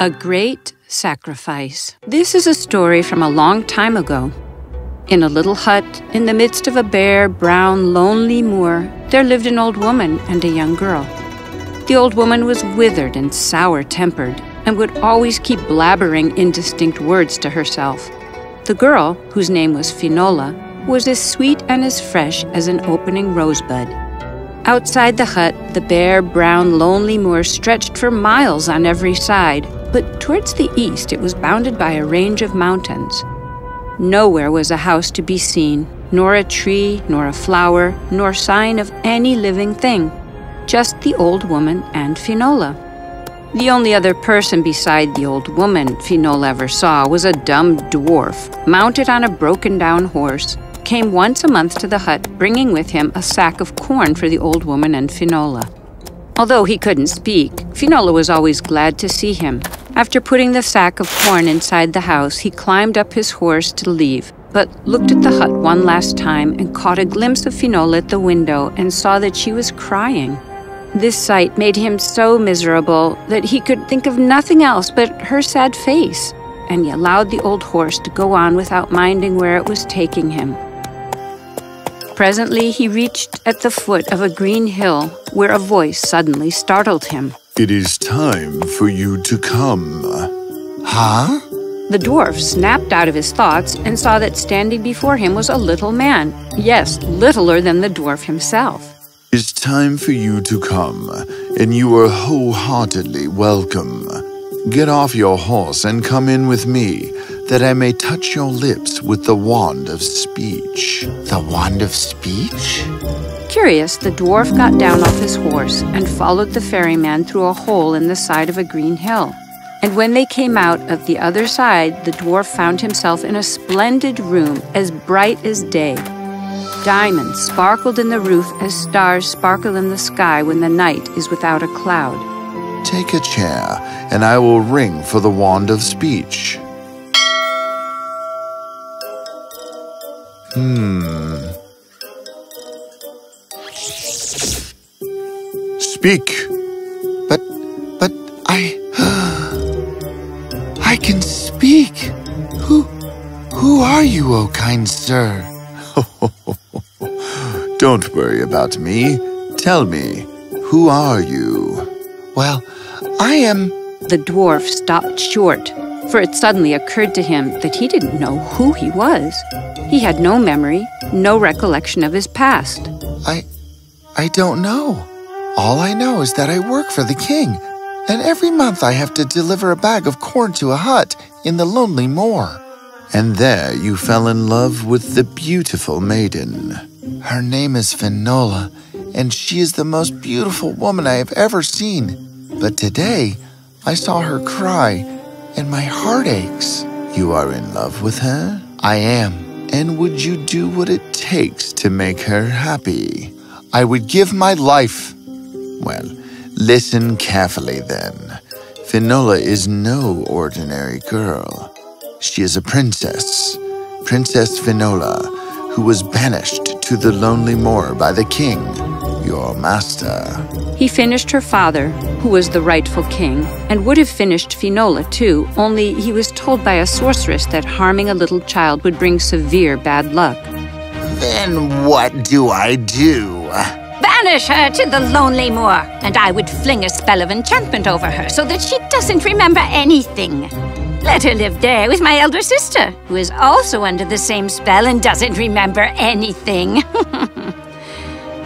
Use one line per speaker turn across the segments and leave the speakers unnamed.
A Great Sacrifice. This is a story from a long time ago. In a little hut, in the midst of a bare, brown, lonely moor, there lived an old woman and a young girl. The old woman was withered and sour-tempered, and would always keep blabbering indistinct words to herself. The girl, whose name was Finola, was as sweet and as fresh as an opening rosebud. Outside the hut, the bare, brown, lonely moor stretched for miles on every side, but towards the east it was bounded by a range of mountains. Nowhere was a house to be seen, nor a tree, nor a flower, nor sign of any living thing. Just the old woman and Finola. The only other person beside the old woman Finola ever saw was a dumb dwarf, mounted on a broken-down horse, came once a month to the hut, bringing with him a sack of corn for the old woman and Finola. Although he couldn't speak, Finola was always glad to see him. After putting the sack of corn inside the house, he climbed up his horse to leave, but looked at the hut one last time and caught a glimpse of Finola at the window and saw that she was crying. This sight made him so miserable that he could think of nothing else but her sad face, and he allowed the old horse to go on without minding where it was taking him. Presently, he reached at the foot of a green hill where a voice suddenly startled him.
It is time for you to come.
Huh?
The dwarf snapped out of his thoughts and saw that standing before him was a little man. Yes, littler than the dwarf himself.
It's time for you to come, and you are wholeheartedly welcome. Get off your horse and come in with me, that I may touch your lips with the wand of speech.
The wand of speech?
Curious, the dwarf got down off his horse and followed the ferryman through a hole in the side of a green hill. And when they came out of the other side, the dwarf found himself in a splendid room as bright as day. Diamonds sparkled in the roof as stars sparkle in the sky when the night is without a cloud.
Take a chair, and I will ring for the wand of speech. Speak.
But I can speak. Who are you, O kind sir?
Don't worry about me. Tell me, who are you?
Well, I am...
The dwarf stopped short, for it suddenly occurred to him that he didn't know who he was. He had no memory, no recollection of his past.
I don't know. All I know is that I work for the king, and every month I have to deliver a bag of corn to a hut in the lonely moor.
And there you fell in love with the beautiful maiden.
Her name is Finola, and she is the most beautiful woman I have ever seen. But today, I saw her cry, and my heart aches.
You are in love with her?
I am.
And would you do what it takes to make her happy?
I would give my life.
Well, listen carefully then. Finola is no ordinary girl. She is a princess, Princess Finola, who was banished to the lonely moor by the king, your master.
He finished her father, who was the rightful king, and would have finished Finola too, only he was told by a sorceress that harming a little child would bring severe bad luck.
Then what do I do?
Banish her to the lonely moor, and I would fling a spell of enchantment over her so that she doesn't remember anything. Let her live there with my elder sister, who is also under the same spell and doesn't remember anything.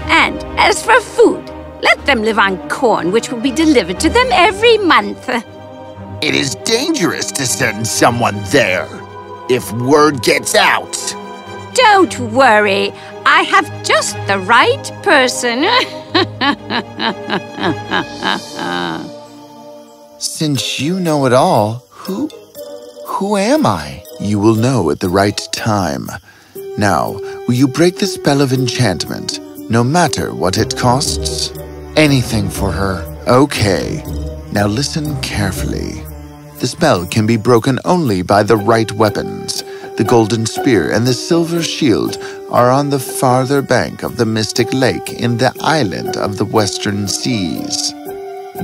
And as for food, let them live on corn, which will be delivered to them every month.
It is dangerous to send someone there. If word gets out...
Don't worry, I have just the right person.
Since you know it all, who am I?
You will know at the right time. Now, will you break the spell of enchantment, no matter what it costs?
Anything for her.
Okay. Now listen carefully. The spell can be broken only by the right weapons. The golden spear and the silver shield are on the farther bank of the mystic lake in the island of the western seas.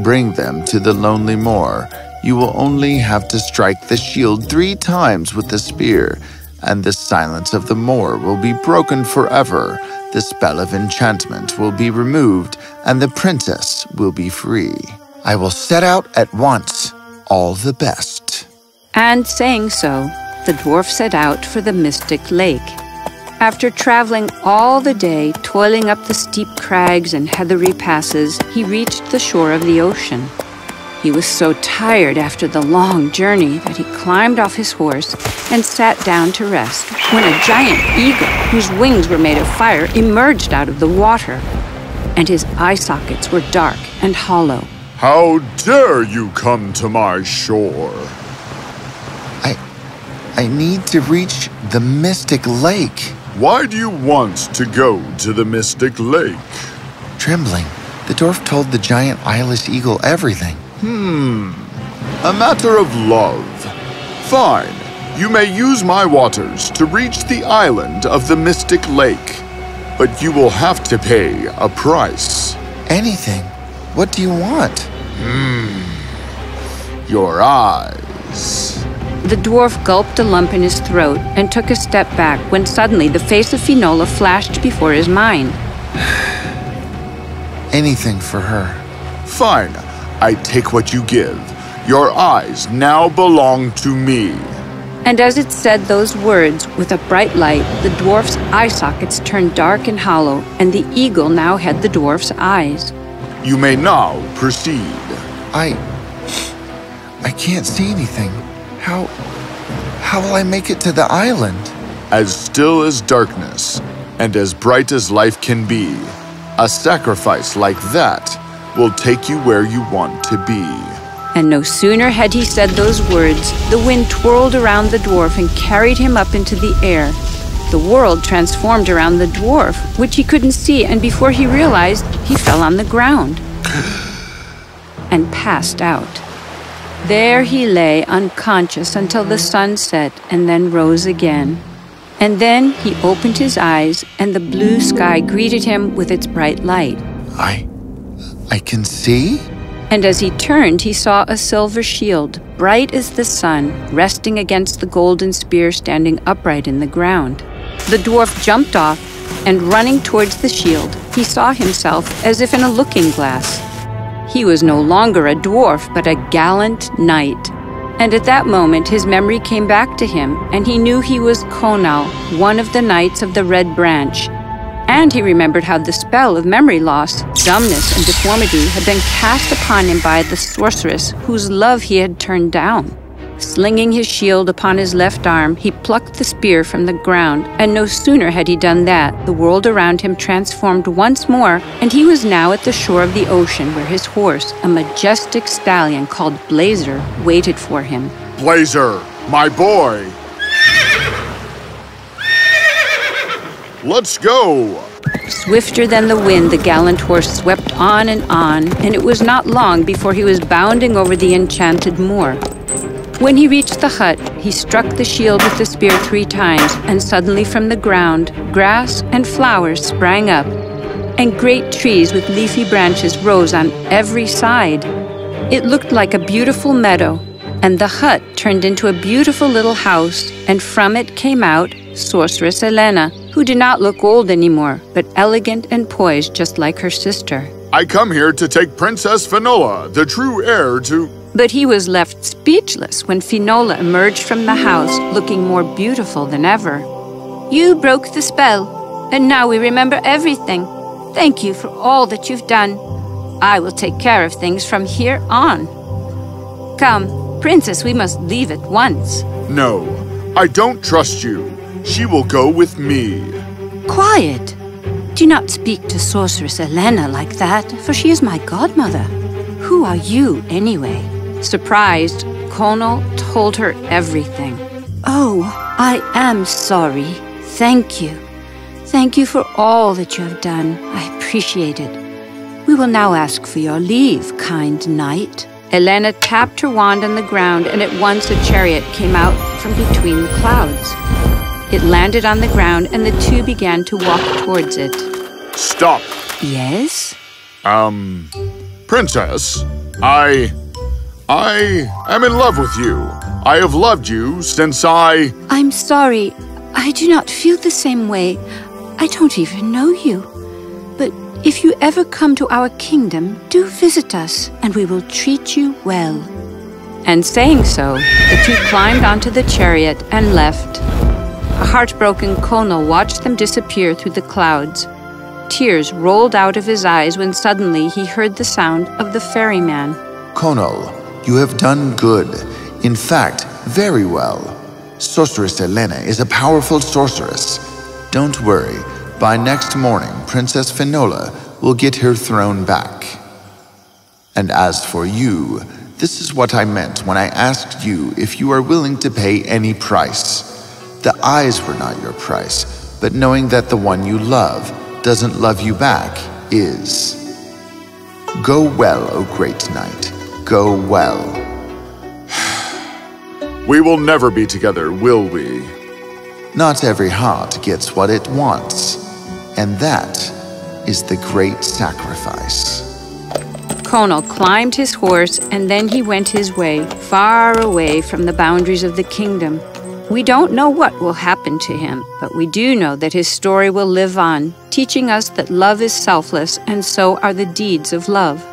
Bring them to the lonely moor, You will only have to strike the shield 3 times with the spear, and the silence of the moor will be broken forever. The spell of enchantment will be removed, and the princess will be free. I will set out at once. All the best.
And saying so, the dwarf set out for the mystic lake. After traveling all the day, toiling up the steep crags and heathery passes, he reached the shore of the ocean. He was so tired after the long journey that he climbed off his horse and sat down to rest, when a giant eagle, whose wings were made of fire, emerged out of the water, and his eye sockets were dark and hollow.
How dare you come to my shore?
I need to reach the mystic lake.
Why do you want to go to the mystic lake?
Trembling, the dwarf told the giant eyeless eagle everything.
A matter of love. Fine, you may use my waters to reach the island of the mystic lake, but you will have to pay a price.
Anything. What do you want?
Your eyes.
The dwarf gulped a lump in his throat and took a step back when suddenly the face of Finola flashed before his mind.
Anything for her.
Fine, I take what you give. Your eyes now belong to me.
And as it said those words, with a bright light, the dwarf's eye sockets turned dark and hollow, and the eagle now had the dwarf's eyes.
You may now proceed.
I can't see anything. How will I make it to the island?
As still as darkness, and as bright as life can be. A sacrifice like that will take you where you want to be.
And no sooner had he said those words, the wind twirled around the dwarf and carried him up into the air. The world transformed around the dwarf, which he couldn't see, and before he realized, he fell on the ground and passed out. There he lay unconscious until the sun set and then rose again. And then he opened his eyes, and the blue sky greeted him with its bright light.
I can see?
And as he turned, he saw a silver shield, bright as the sun, resting against the golden spear standing upright in the ground. The dwarf jumped off, and running towards the shield, he saw himself as if in a looking glass. He was no longer a dwarf, but a gallant knight. And at that moment, his memory came back to him, and he knew he was Conal, one of the knights of the Red Branch. And he remembered how the spell of memory loss, dumbness, and deformity had been cast upon him by the sorceress whose love he had turned down. Slinging his shield upon his left arm, he plucked the spear from the ground, and no sooner had he done that, the world around him transformed once more, and he was now at the shore of the ocean where his horse, a majestic stallion called Blazer, waited for him.
Blazer, my boy! Let's go!
Swifter than the wind, the gallant horse swept on, and it was not long before he was bounding over the enchanted moor. When he reached the hut, he struck the shield with the spear 3 times, and suddenly from the ground, grass and flowers sprang up, and great trees with leafy branches rose on every side. It looked like a beautiful meadow, and the hut turned into a beautiful little house, and from it came out Sorceress Elena, who did not look old anymore, but elegant and poised just like her sister.
I come here to take Princess Finola, the true heir to...
But he was left speechless when Finola emerged from the house, looking more beautiful than ever. You broke the spell, and now we remember everything. Thank you for all that you've done. I will take care of things from here on. Come, Princess, we must leave at once.
No, I don't trust you. She will go with me.
Quiet! Do not speak to Sorceress Elena like that, for she is my godmother. Who are you, anyway? Surprised, Conal told her everything. Oh, I am sorry. Thank you. Thank you for all that you have done. I appreciate it. We will now ask for your leave, kind knight. Elena tapped her wand on the ground, and at once a chariot came out from between the clouds. It landed on the ground, and the two began to walk towards it.
Stop!
Yes?
Princess, I am in love with you. I have loved you since
I'm sorry. I do not feel the same way. I don't even know you. But if you ever come to our kingdom, do visit us, and we will treat you well. And saying so, the two climbed onto the chariot and left. A heartbroken Conal watched them disappear through the clouds. Tears rolled out of his eyes when suddenly he heard the sound of the ferryman.
Conal, you have done good. In fact, very well. Sorceress Elena is a powerful sorceress. Don't worry, by next morning, Princess Finola will get her throne back. And as for you, this is what I meant when I asked you if you are willing to pay any price. The eyes were not your price, but knowing that the one you love doesn't love you back is. Go well, O great knight. Go well.
We will never be together, will we?
Not every heart gets what it wants, and that is the great sacrifice.
Conal climbed his horse, and then he went his way, far away from the boundaries of the kingdom. We don't know what will happen to him, but we do know that his story will live on, teaching us that love is selfless, and so are the deeds of love.